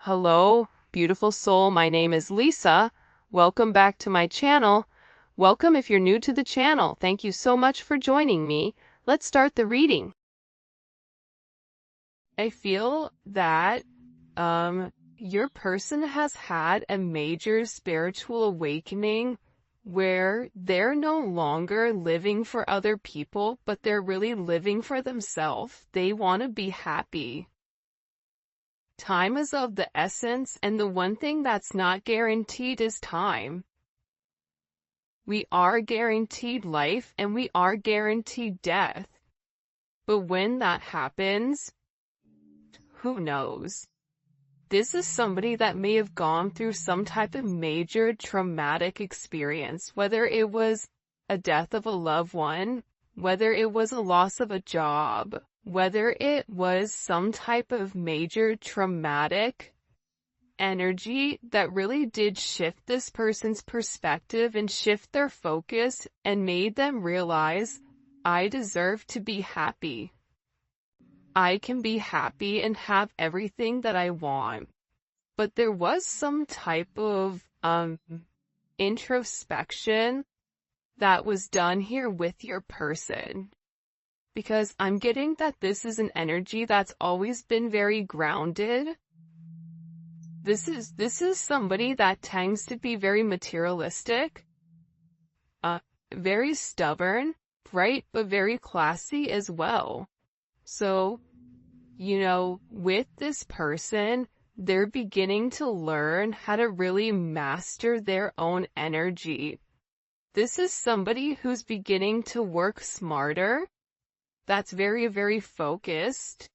Hello, beautiful soul. My name is Lisa. Welcome back to my channel. Welcome if you're new to the channel. Thank you so much for joining me. Let's start the reading. I feel that your person has had a major spiritual awakening where they're no longer living for other people, but they're really living for themselves. They want to be happy. Time is of the essence, and the one thing that's not guaranteed is time. We are guaranteed life and we are guaranteed death. But when that happens, who knows? This is somebody that may have gone through some type of major traumatic experience, whether it was a death of a loved one, whether it was a loss of a job, whether it was some type of major traumatic energy that really did shift this person's perspective and shift their focus and made them realize, I deserve to be happy. I can be happy and have everything that I want. But there was some type of introspection that was done here with your person. Because I'm getting that this is an energy that's always been very grounded. This is somebody that tends to be very materialistic, very stubborn, right, but very classy as well. So, with this person, they're beginning to learn how to really master their own energy. This is somebody who's beginning to work smarter. That's very, very focused.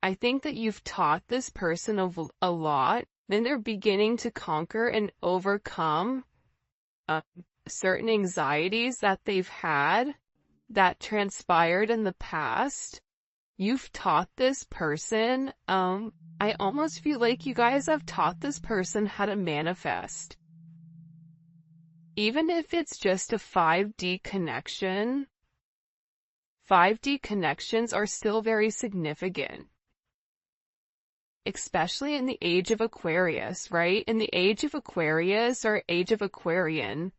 I think that you've taught this person a lot. Then they're beginning to conquer and overcome certain anxieties that they've had that transpired in the past. You've taught this person, I almost feel like you guys have taught this person how to manifest. Even if it's just a 5D connection, 5D connections are still very significant. Especially in the age of Aquarius, right? In the age of Aquarius or age of Aquarian,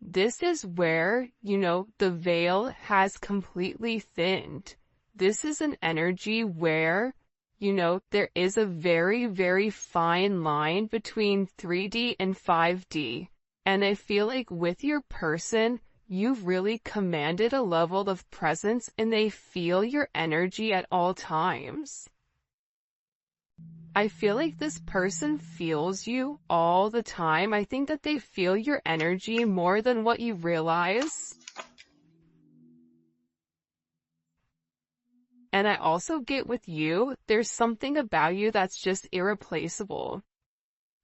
this is where, the veil has completely thinned. This is an energy where, there is a very, very fine line between 3D and 5D. And I feel like with your person, you've really commanded a level of presence and they feel your energy at all times. I feel like this person feels you all the time. I think that they feel your energy more than what you realize. And I also get with you, there's something about you that's just irreplaceable.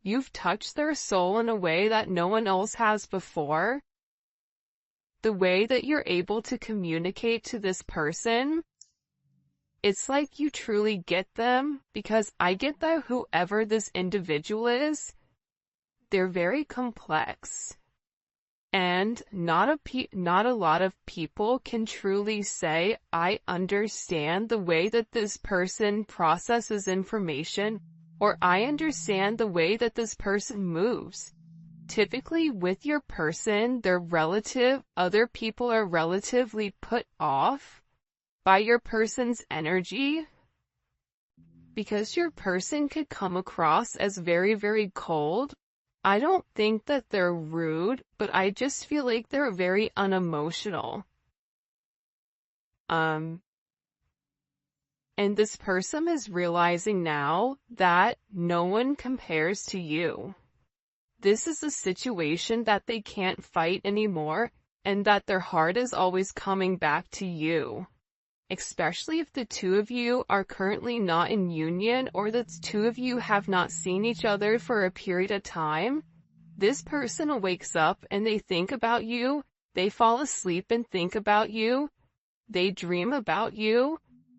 You've touched their soul in a way that no one else has before. The way that you're able to communicate to this person, it's like you truly get them, because I get that whoever this individual is, they're very complex. And not a lot of people can truly say, I understand the way that this person processes information, or I understand the way that this person moves. Typically with your person, other people are relatively put off by your person's energy, because your person could come across as very, very cold. I don't think that they're rude, but I just feel like they're very unemotional. And this person is realizing now that no one compares to you. This is a situation that they can't fight anymore, and that their heart is always coming back to you. Especially if the two of you are currently not in union, or the two of you have not seen each other for a period of time. This person wakes up and they think about you, they fall asleep and think about you, they dream about you.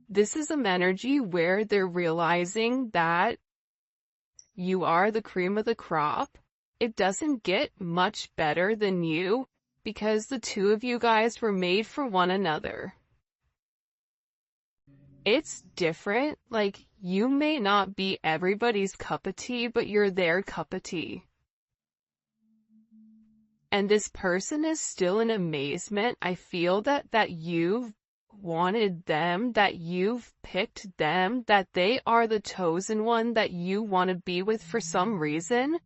This is an energy where they're realizing that you are the cream of the crop. It doesn't get much better than you, because the two of you guys were made for one another. it's different. Like, you may not be everybody's cup of tea, but you're their cup of tea. And this person is still in amazement. I feel that you've wanted them, that you've picked them, that they are the chosen one that you want to be with for some reason.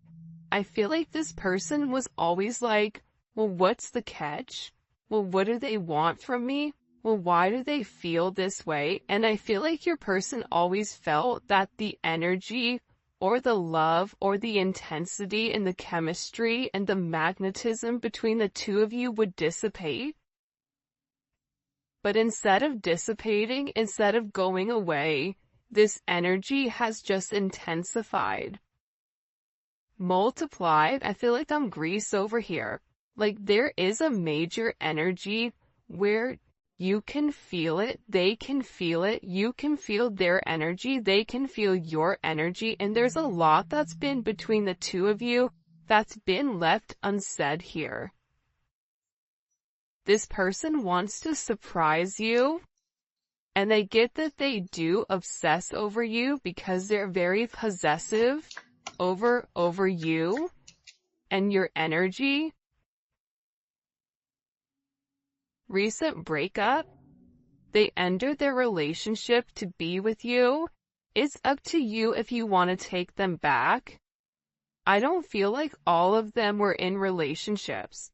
I feel like this person was always like, well, what's the catch? Well, what do they want from me? Well, why do they feel this way? And I feel like your person always felt that the energy or the love or the intensity and the chemistry and the magnetism between the two of you would dissipate. But instead of dissipating, instead of going away, this energy has just intensified, multiplied. I feel like I'm Grease over here. Like, there is a major energy where you can feel it, they can feel it, you can feel their energy, they can feel your energy, and there's a lot that's been between the two of you that's been left unsaid here. This person wants to surprise you, and I get that they do obsess over you because they're very possessive over you and your energy. Recent breakup. They ended their relationship to be with you. It's up to you if you want to take them back. I don't feel like all of them were in relationships,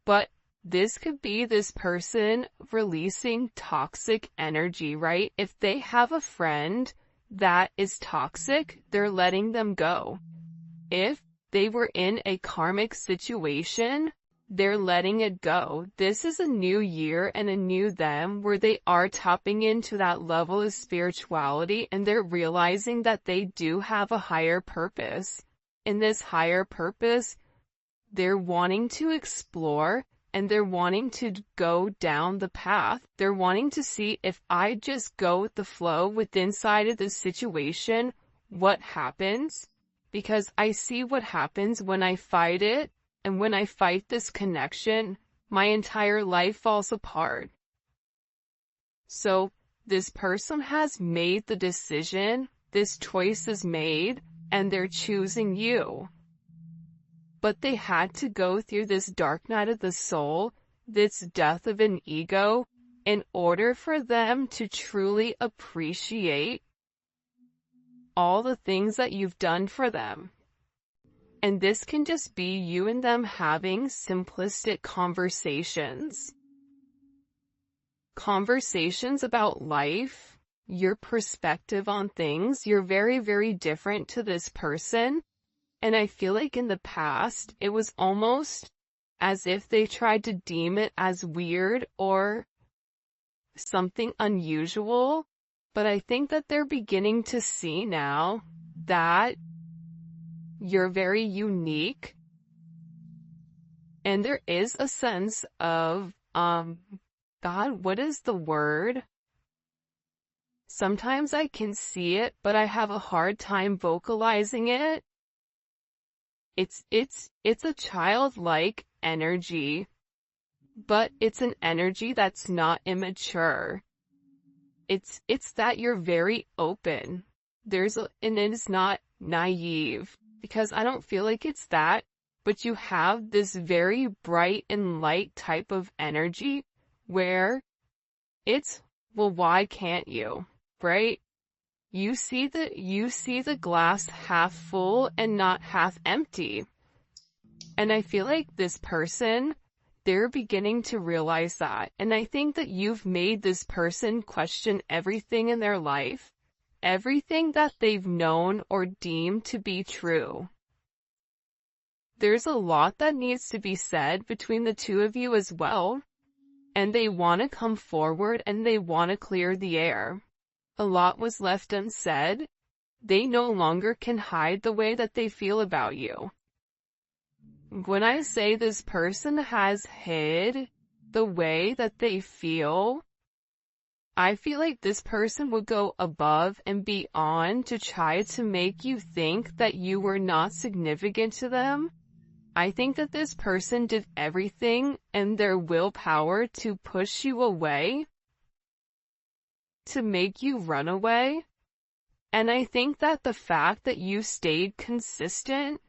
but this could be this person releasing toxic energy, right? If they have a friend that is toxic, they're letting them go. If they were in a karmic situation, they're letting it go. This is a new year and a new them where they are tapping into that level of spirituality, and they're realizing that they do have a higher purpose. In this higher purpose, they're wanting to explore and they're wanting to go down the path. They're wanting to see, if I just go with the flow with inside of the situation, what happens? Because I see what happens when I fight it. And when I fight this connection, my entire life falls apart. So this person has made the decision, this choice is made, and they're choosing you. But they had to go through this dark night of the soul, this death of an ego, in order for them to truly appreciate all the things that you've done for them. And this can just be you and them having simplistic conversations. Conversations about life, your perspective on things. You're very, very different to this person. And I feel like in the past, it was almost as if they tried to deem it as weird or something unusual. But I think that they're beginning to see now that you're very unique, and there is a sense of, God, what is the word? Sometimes I can see it, but I have a hard time vocalizing it. It's a childlike energy, but it's an energy that's not immature. It's that you're very open. And it is not naive. Because I don't feel like it's that, but you have this very bright and light type of energy where it's, well, why can't you, right? You see the glass half full and not half empty. And I feel like this person, they're beginning to realize that. And I think that you've made this person question everything in their life. Everything that they've known or deemed to be true. There's a lot that needs to be said between the two of you as well. And they want to come forward and they want to clear the air. A lot was left unsaid. They no longer can hide the way that they feel about you. When I say this person has hid the way that they feel, I feel like this person would go above and beyond to try to make you think that you were not significant to them. I think that this person did everything in their willpower to push you away. to make you run away. And I think that the fact that you stayed consistent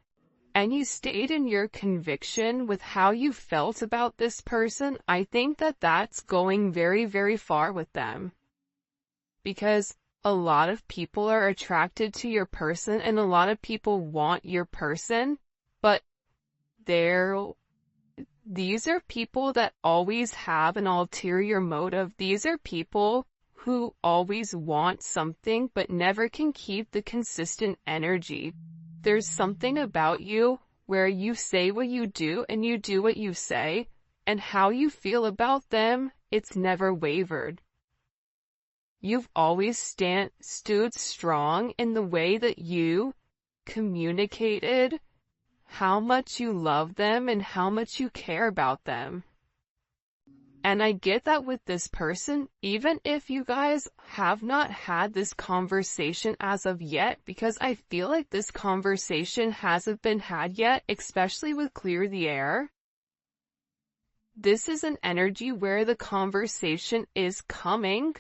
and you stayed in your conviction with how you felt about this person, I think that that's going very, very far with them. Because a lot of people are attracted to your person and a lot of people want your person, but these are people that always have an ulterior motive. These are people who always want something but never can keep the consistent energy. There's something about you where you say what you do and you do what you say, and how you feel about them, it's never wavered. You've always stood strong in the way that you communicated how much you love them and how much you care about them. And I get that with this person, even if you guys have not had this conversation as of yet, because I feel like this conversation hasn't been had yet, especially with Clear the Air. This is an energy where the conversation is coming.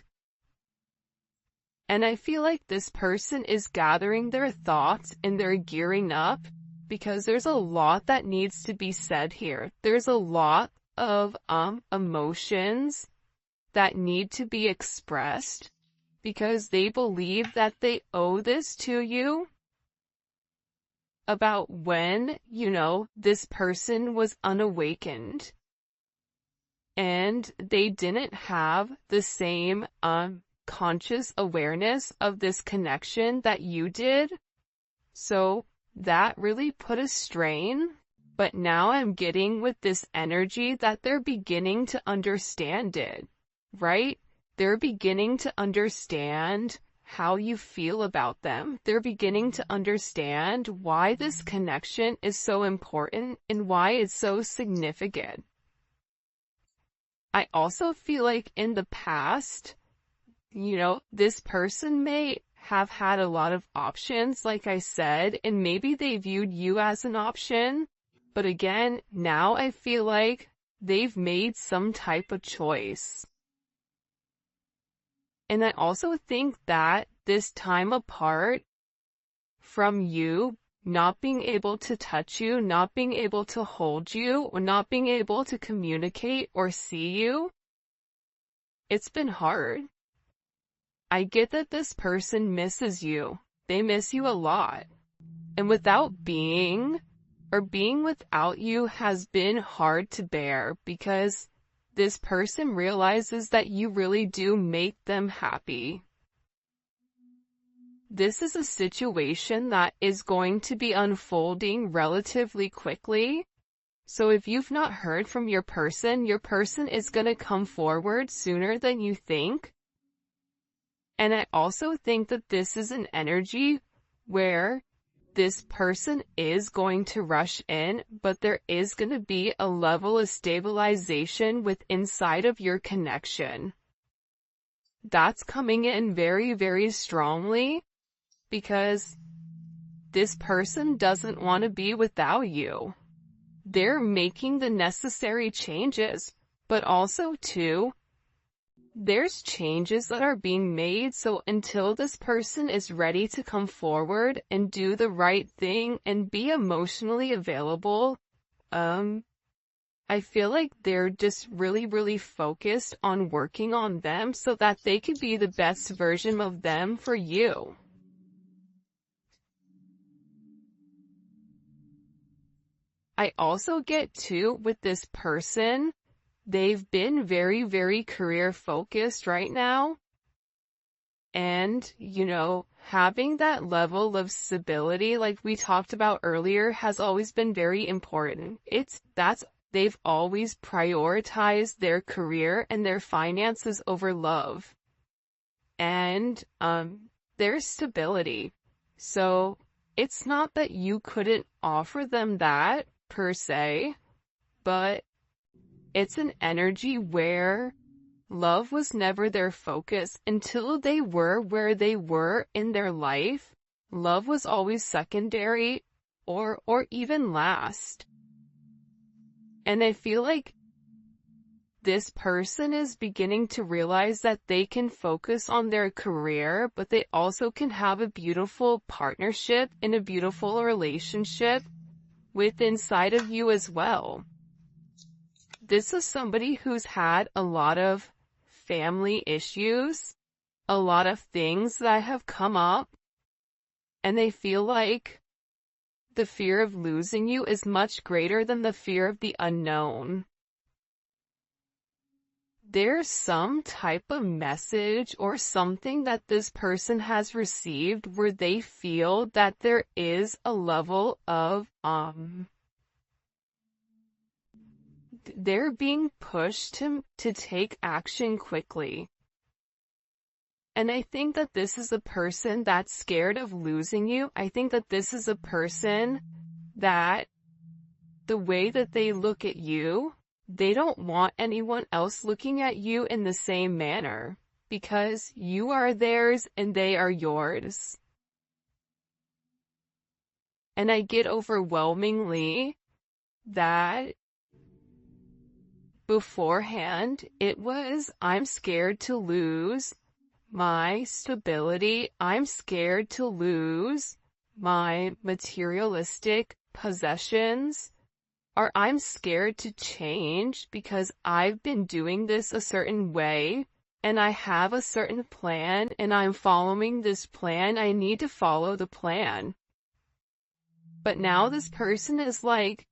And I feel like this person is gathering their thoughts and they're gearing up, because there's a lot that needs to be said here. There's a lot of emotions that need to be expressed because they believe that they owe this to you about when, this person was unawakened and they didn't have the same conscious awareness of this connection that you did. So that really put a strain. But now I'm getting with this energy that they're beginning to understand it, right? They're beginning to understand how you feel about them. They're beginning to understand why this connection is so important and why it's so significant. I also feel like in the past, this person may have had a lot of options, like I said, and maybe they viewed you as an option. But again, now I feel like they've made some type of choice. And I also think that this time apart from you, not being able to touch you, not being able to hold you, or not being able to communicate or see you, it's been hard. I get that this person misses you. They miss you a lot. And being without you has been hard to bear, because this person realizes that you really do make them happy. This is a situation that is going to be unfolding relatively quickly. So if you've not heard from your person is going to come forward sooner than you think. And I also think that this is an energy where this person is going to rush in, but there is going to be a level of stabilization inside of your connection. That's coming in very, very strongly, because this person doesn't want to be without you. They're making the necessary changes, but also too, there's changes that are being made, so until this person is ready to come forward and do the right thing and be emotionally available, I feel like they're just really, really focused on working on them so that they could be the best version of them for you. I also get too, with this person, they've been very, very career focused right now. And, having that level of stability, like we talked about earlier, has always been very important. They've always prioritized their career and their finances over love. And, their stability. So, it's not that you couldn't offer them that, per se, but it's an energy where love was never their focus until they were where they were in their life. Love was always secondary or even last. And I feel like this person is beginning to realize that they can focus on their career, but they also can have a beautiful partnership and a beautiful relationship with inside of you as well. This is somebody who's had a lot of family issues, a lot of things that have come up, and they feel like the fear of losing you is much greater than the fear of the unknown. There's some type of message or something that this person has received where they feel that there is a level of, they're being pushed to take action quickly. And I think that this is a person that's scared of losing you. I think that this is a person that the way that they look at you, they don't want anyone else looking at you in the same manner, because you are theirs and they are yours. And I get overwhelmingly that beforehand it was, I'm scared to lose my stability, I'm scared to lose my materialistic possessions, or I'm scared to change because I've been doing this a certain way, and I have a certain plan, and I'm following this plan. I need to follow the plan. But now this person is like,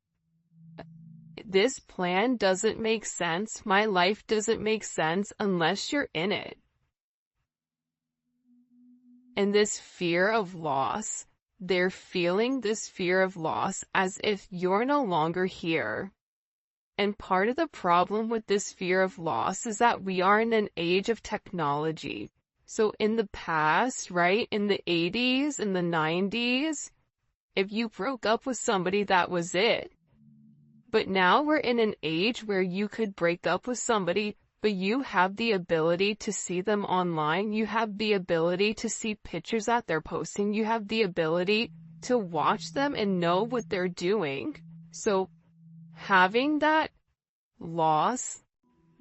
this plan doesn't make sense. My life doesn't make sense unless you're in it. And this fear of loss, they're feeling this fear of loss as if you're no longer here. And part of the problem with this fear of loss is that we are in an age of technology. So in the past, right, in the 80s, in the 90s, if you broke up with somebody, that was it. But now we're in an age where you could break up with somebody, but you have the ability to see them online. You have the ability to see pictures that they're posting. You have the ability to watch them and know what they're doing. So having that loss,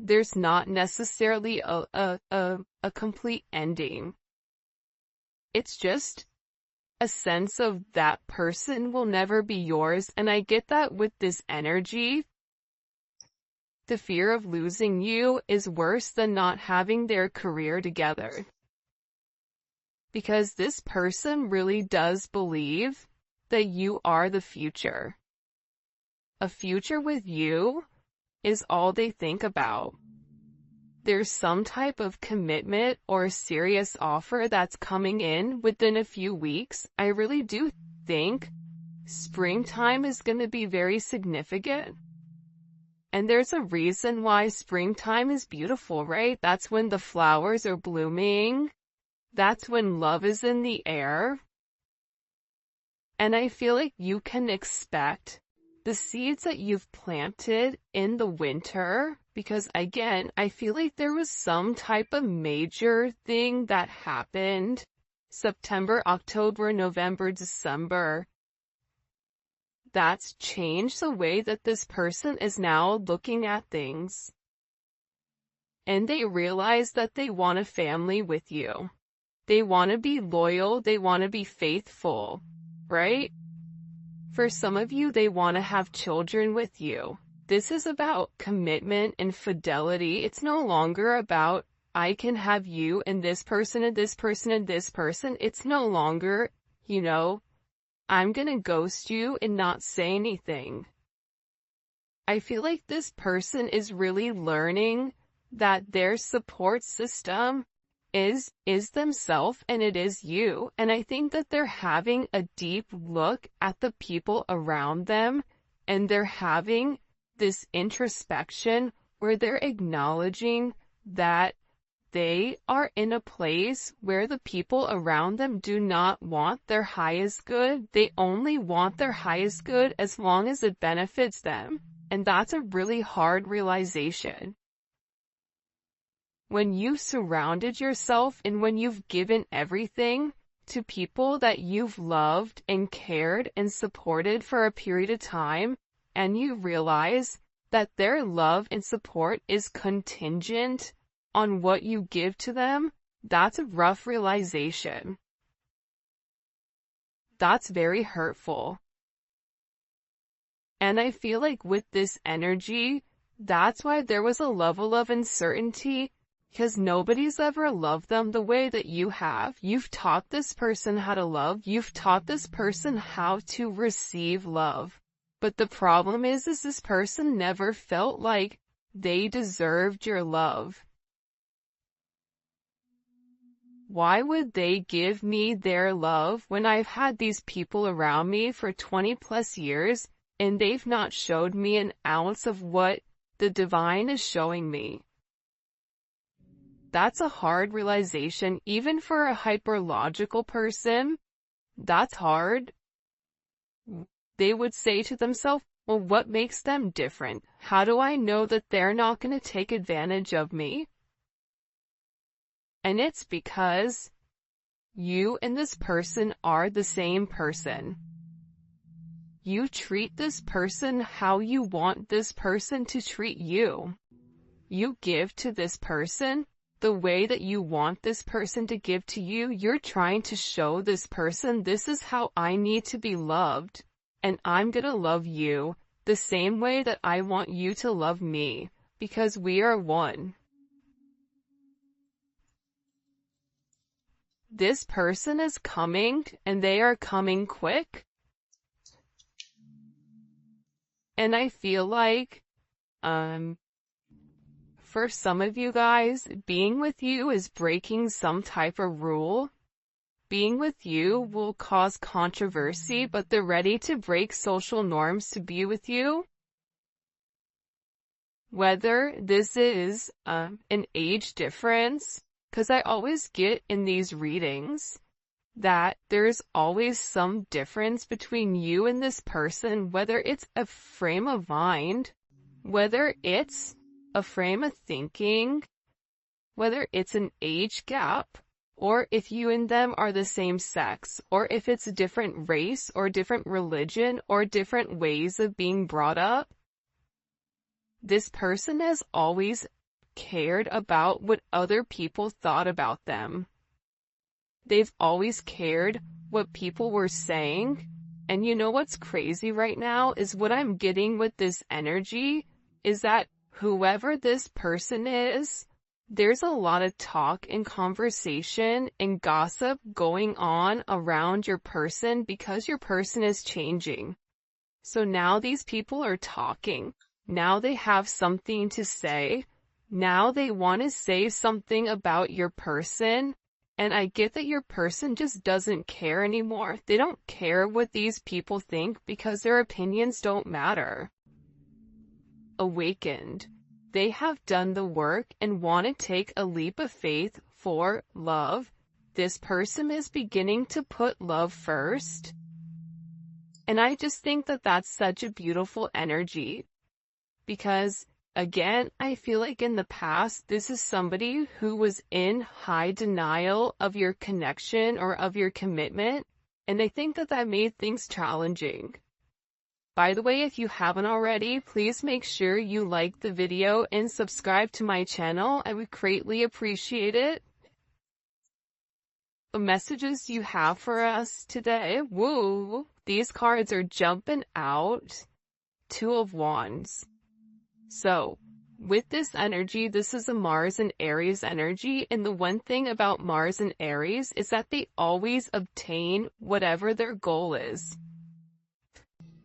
there's not necessarily a complete ending. It's just a sense of that person will never be yours. And I get that with this energy. The fear of losing you is worse than not having their career together. Because this person really does believe that you are the future. A future with you is all they think about. There's some type of commitment or serious offer that's coming in within a few weeks. I really do think springtime is going to be very significant. And there's a reason why springtime is beautiful, right? That's when the flowers are blooming. That's when love is in the air. And I feel like you can expect the seeds that you've planted in the winter, because again, I feel like there was some type of major thing that happened September, October, November, December. That's changed the way that this person is now looking at things. And they realize that they want a family with you. They want to be loyal. They want to be faithful, right? For some of you, they want to have children with you. This is about commitment and fidelity. It's no longer about, I can have you and this person and this person and this person. It's no longer, I'm gonna ghost you and not say anything. I feel like this person is really learning that their support system is themselves, and it is you. And I think that they're having a deep look at the people around them, and they're having this introspection where they're acknowledging that they are in a place where the people around them do not want their highest good. They only want their highest good as long as it benefits them. And that's a really hard realization. When you've surrounded yourself and when you've given everything to people that you've loved and cared and supported for a period of time, and you realize that their love and support is contingent on what you give to them, that's a rough realization. That's very hurtful. And I feel like with this energy, that's why there was a level of uncertainty, because nobody's ever loved them the way that you have. You've taught this person how to love. You've taught this person how to receive love. But the problem is this person never felt like they deserved your love. Why would they give me their love when I've had these people around me for 20 plus years and they've not showed me an ounce of what the divine is showing me? That's a hard realization, even for a hyperlogical person. That's hard. They would say to themselves, well, what makes them different? How do I know that they're not going to take advantage of me? And it's because you and this person are the same person. You treat this person how you want this person to treat you. You give to this person the way that you want this person to give to you. You're trying to show this person, this is how I need to be loved, and I'm gonna love you the same way that I want you to love me, because we are one. This person is coming, and they are coming quick. And I feel like, for some of you guys, being with you is breaking some type of rule. Being with you will cause controversy, but they're ready to break social norms to be with you. Whether this is an age difference, because I always get in these readings that there's always some difference between you and this person, whether it's a frame of mind, whether it's a frame of thinking, whether it's an age gap, or if you and them are the same sex, or if it's a different race, or different religion, or different ways of being brought up. This person has always cared about what other people thought about them. They've always cared what people were saying. And you know what's crazy right now is what I'm getting with this energy is that whoever this person is, there's a lot of talk and conversation and gossip going on around your person because your person is changing. So now these people are talking. Now they have something to say. Now they want to say something about your person. And I get that your person just doesn't care anymore. They don't care what these people think because their opinions don't matter. Awakened. They have done the work and want to take a leap of faith for love. This person is beginning to put love first. And I just think that that's such a beautiful energy. Because, again, I feel like in the past, this is somebody who was in high denial of your connection or of your commitment. And I think that that made things challenging. By the way, if you haven't already, please make sure you like the video and subscribe to my channel. I would greatly appreciate it. The messages you have for us today, woo, these cards are jumping out. Two of Wands. So, with this energy, this is a Mars and Aries energy, and the one thing about Mars and Aries is that they always obtain whatever their goal is.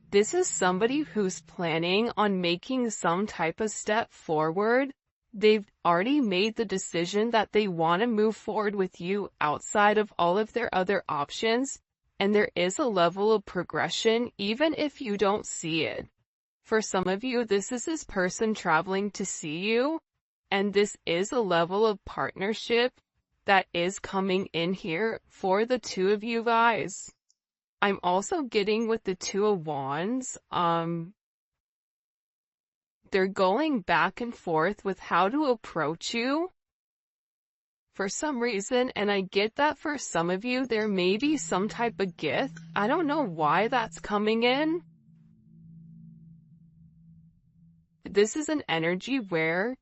This is somebody who's planning on making some type of step forward. They've already made the decision that they want to move forward with you outside of all of their other options, and there is a level of progression even if you don't see it. For some of you, this is this person traveling to see you, and this is a level of partnership that is coming in here for the two of you guys. I'm also getting with the Two of Wands, they're going back and forth with how to approach you for some reason, and I get that for some of you, there may be some type of gift. I don't know why that's coming in. this is an energy where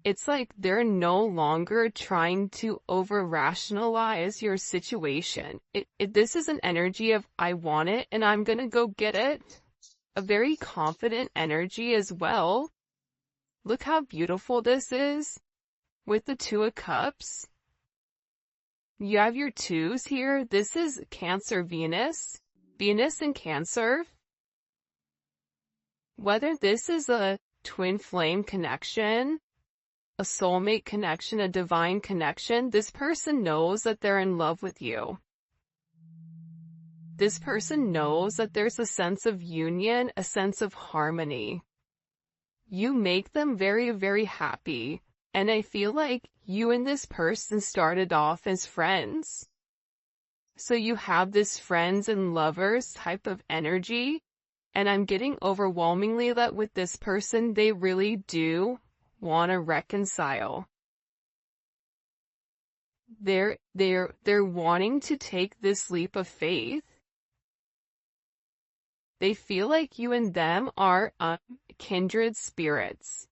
it's like they're no longer trying to over-rationalize your situation. This is an energy of, I want it and I'm gonna go get it. A very confident energy as well. Look how beautiful this is with the Two of Cups. You have your twos here. This is Cancer Venus. Venus in Cancer. Whether this is a twin flame connection, a soulmate connection, a divine connection, this person knows that they're in love with you. This person knows that there's a sense of union, a sense of harmony. You make them very, very happy. And I feel like you and this person started off as friends. So you have this friends and lovers type of energy. And I'm getting overwhelmingly that with this person, they really do want to reconcile. They're wanting to take this leap of faith. They feel like you and them are kindred spirits.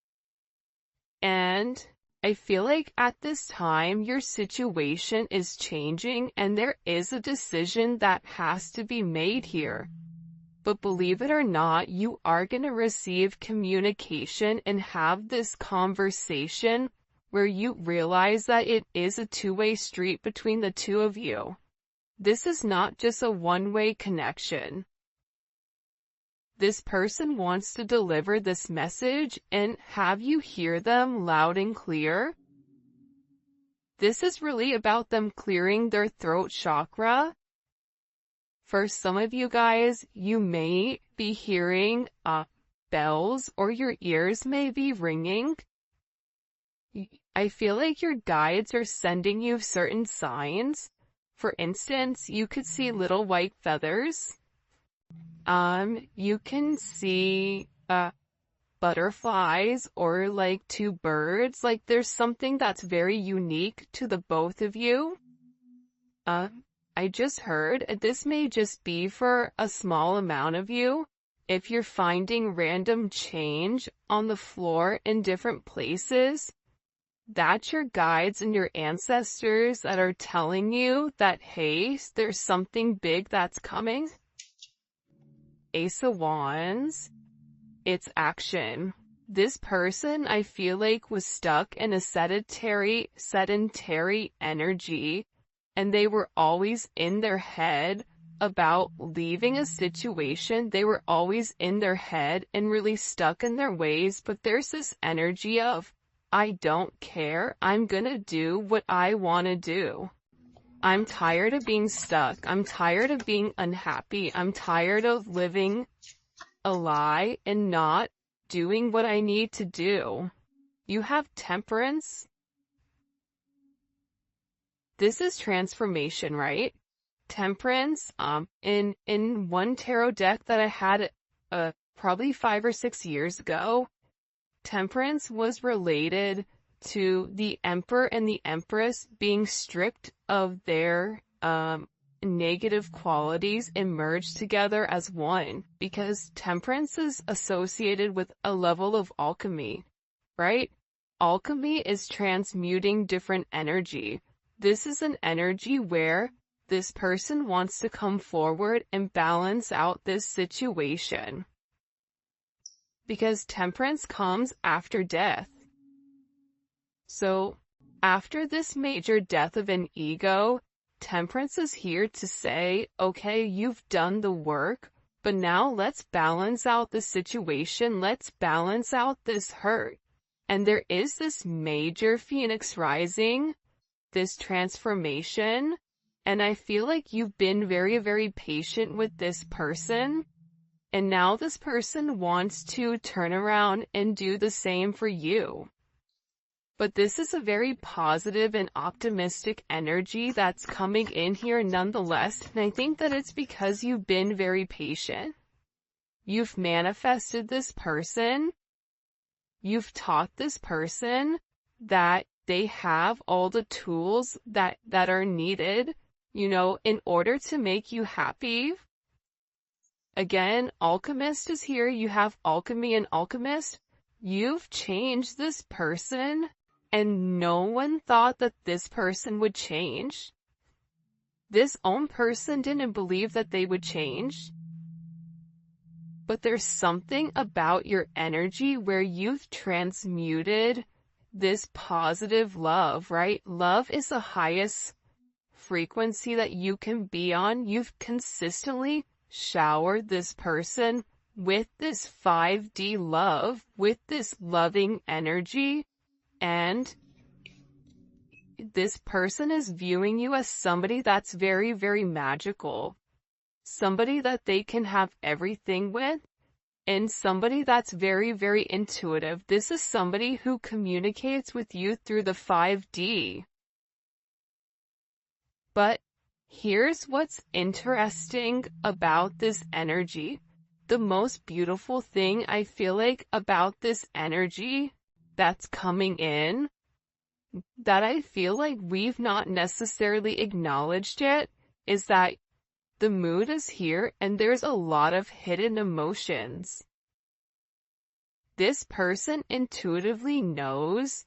And I feel like at this time, your situation is changing and there is a decision that has to be made here. But believe it or not, you are going to receive communication and have this conversation where you realize that it is a two-way street between the two of you. This is not just a one-way connection. This person wants to deliver this message and have you hear them loud and clear. This is really about them clearing their throat chakra. For some of you guys, you may be hearing bells or your ears may be ringing. I feel like your guides are sending you certain signs. For instance, you could see little white feathers. You can see butterflies or like two birds. Like there's something that's very unique to the both of you. I just heard, this may just be for a small amount of you. If you're finding random change on the floor in different places, that's your guides and your ancestors that are telling you that, hey, there's something big that's coming. Ace of Wands, it's action. This person, I feel like, was stuck in a sedentary energy. And they were always in their head about leaving a situation. They were always in their head and really stuck in their ways. But there's this energy of, I don't care. I'm gonna do what I want to do. I'm tired of being stuck. I'm tired of being unhappy. I'm tired of living a lie and not doing what I need to do. You have Temperance. This is transformation, right? Temperance, in one tarot deck that I had, probably 5 or 6 years ago, Temperance was related to the Emperor and the Empress being stripped of their, negative qualities and merged together as one, because Temperance is associated with a level of alchemy, right? Alchemy is transmuting different energy. This is an energy where this person wants to come forward and balance out this situation. Because Temperance comes after death. So, after this major death of an ego, Temperance is here to say, okay, you've done the work, but now let's balance out the situation. Let's balance out this hurt. And there is this major Phoenix rising, this transformation, and I feel like you've been very, very patient with this person, and now this person wants to turn around and do the same for you. But this is a very positive and optimistic energy that's coming in here nonetheless, and I think that it's because you've been very patient. You've manifested this person. You've taught this person that they have all the tools that are needed, in order to make you happy. Again, Alchemist is here. You have Alchemy and Alchemist. You've changed this person, and no one thought that this person would change. This own person didn't believe that they would change. But there's something about your energy where you've transmuted this positive love, right? Love is the highest frequency that you can be on. You've consistently showered this person with this 5D love, with this loving energy, and this person is viewing you as somebody that's very, very magical, somebody that they can have everything with, and somebody that's very, very intuitive. This is somebody who communicates with you through the 5D. But here's what's interesting about this energy. The most beautiful thing I feel like about this energy that's coming in, that I feel like we've not necessarily acknowledged yet, is that the mood is here and there's a lot of hidden emotions. This person intuitively knows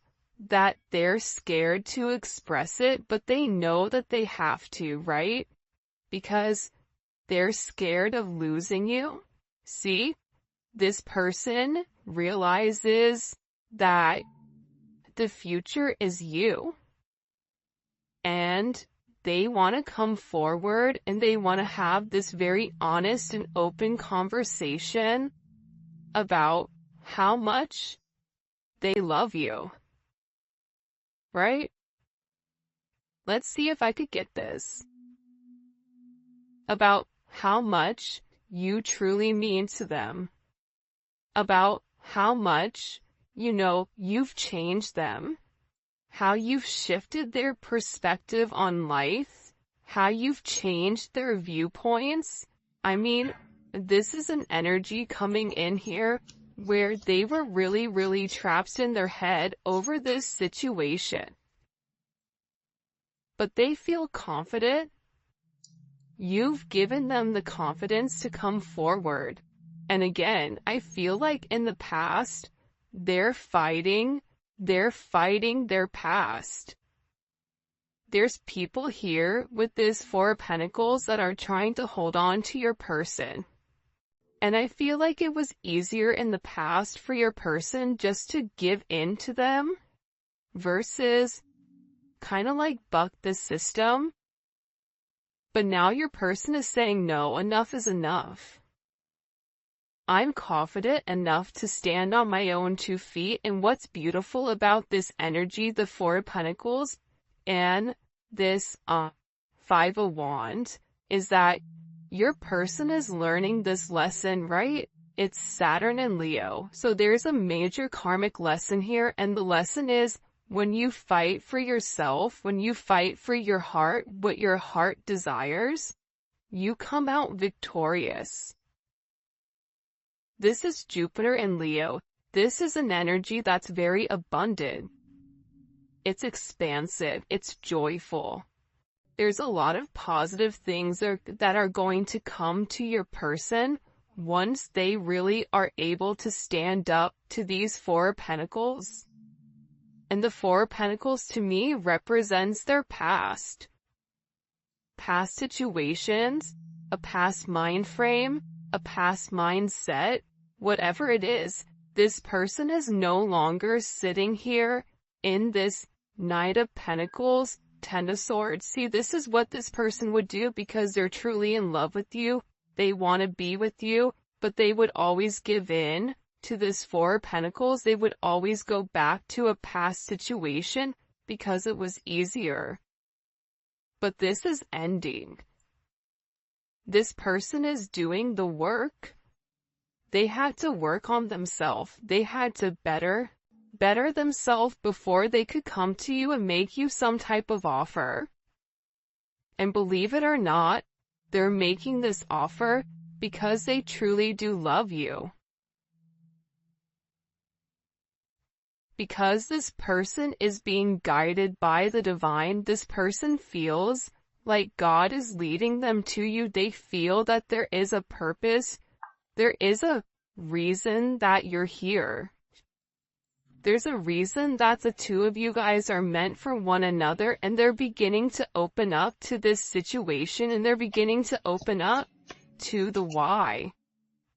that they're scared to express it, but they know that they have to, right? Because they're scared of losing you. See? This person realizes that the future is you. And they want to come forward and they want to have this very honest and open conversation about how much they love you. Right? Let's see if I could get this. About how much you truly mean to them. About how much, you've changed them. How you've shifted their perspective on life. How you've changed their viewpoints. I mean, this is an energy coming in here where they were really, really trapped in their head over this situation. But they feel confident. You've given them the confidence to come forward. And again, I feel like in the past, they're fighting their past. There's people here with this Four of Pentacles that are trying to hold on to your person. And I feel like it was easier in the past for your person just to give in to them versus kind of like buck the system. But now your person is saying, no, enough is enough. I'm confident enough to stand on my own 2 feet. And what's beautiful about this energy, the Four of Pentacles and this 5 of Wands, is that your person is learning this lesson, right? It's Saturn and Leo. So there's a major karmic lesson here. And the lesson is, when you fight for yourself, when you fight for your heart, what your heart desires, you come out victorious. This is Jupiter and Leo. This is an energy that's very abundant. It's expansive. It's joyful. There's a lot of positive things that are going to come to your person once they really are able to stand up to these Four of Pentacles. And the Four of Pentacles to me represents their past. Past situations, a past mind frame, a past mindset, whatever it is, this person is no longer sitting here in this Knight of Pentacles, Ten of Swords. See, this is what this person would do because they're truly in love with you. They want to be with you, but they would always give in to this Four of Pentacles. They would always go back to a past situation because it was easier. But this is ending. This person is doing the work. They had to work on themselves. They had to better themselves before they could come to you and make you some type of offer. And believe it or not, they're making this offer because they truly do love you. Because this person is being guided by the divine, this person feels like God is leading them to you. They feel that there is a purpose. There is a reason that you're here. There's a reason that the two of you guys are meant for one another, and they're beginning to open up to this situation, and they're beginning to open up to the why.